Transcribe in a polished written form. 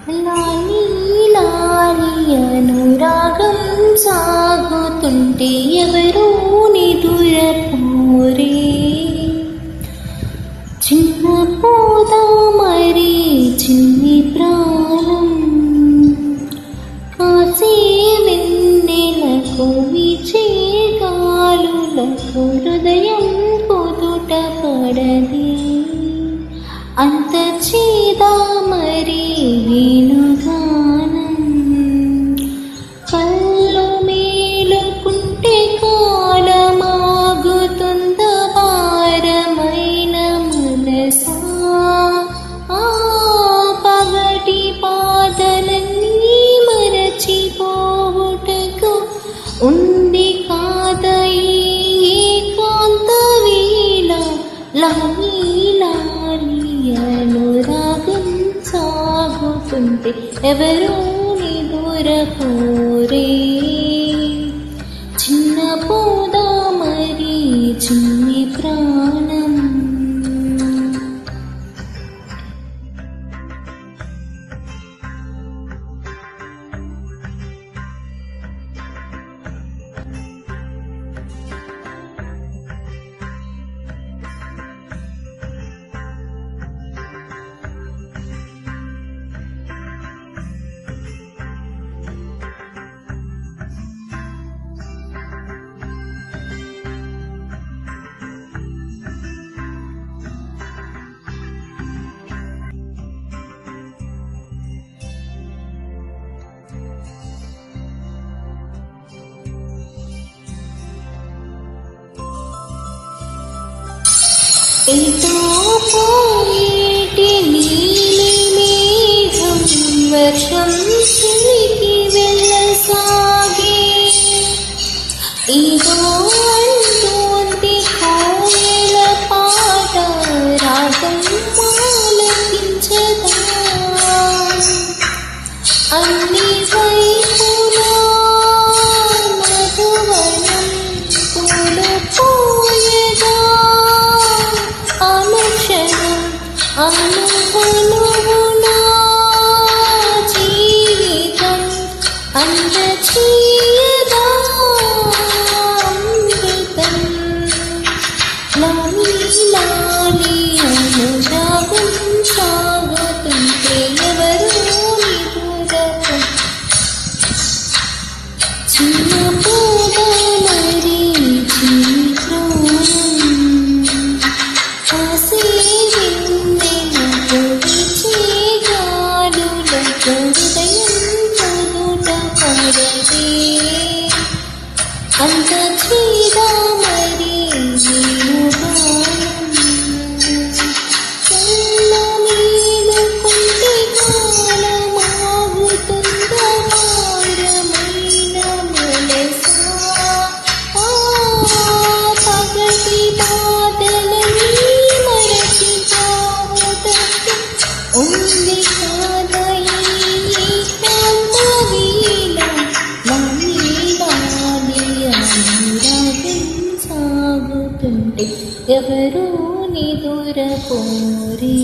లాలి లాలి అనురాగం సాగుతుంటే ఎవరూ నిదురపోరే. చిన్న పోదా మరి చిన్ని ప్రాణం కాసే వెన్నెలకు విచేగాలులకు హృదయం పొదుట పడది. అంత చేదా మరి వేణుగానం కళ్ళు మేలుకుంటే కాలమాగుతుంద భారమైన మనసా. పగటి పాదలన్నీ మరచిపోవుటకు ఉంది కాదై ఏకాంత వేళ. లాలి లాలి అనురాగం సాగుతుంటే ఎవరూ నిదురపోరే. చిన్న పోదా మరి చిన్ని ప్రాణం. ఏదో పోయేటి నీలి మేఘం వర్షం చిలికి వెళ్ళసాగే. ఏదో అంటోంది కోయిల పాట రాగం ఆలకించదా. అన్ని వైపులా మధువనం పూలు పోయగా అనుభవమునా జీవితం అందచేయదా అమృతం. లాలి లాలి అనురాగం సాగుతుంటే ఎవరూ నిదురపోరే. చిన్న పోదా మరి చిన్ని ప్రాణం కాసే హృదయం పొదుట పడది. అంత చేదా మరి వేణుగానం కళ్ళు మేలుకుంటే కాలమాగుతుంద భారమైన మనసా. పగటి బాధలని మరచిపోవుటకు ఉంది కాదై ఏకాంత వేళ. లాలి లాలి అనురాగం సాగుతుంటే ఎవరూ నిదురపోరే.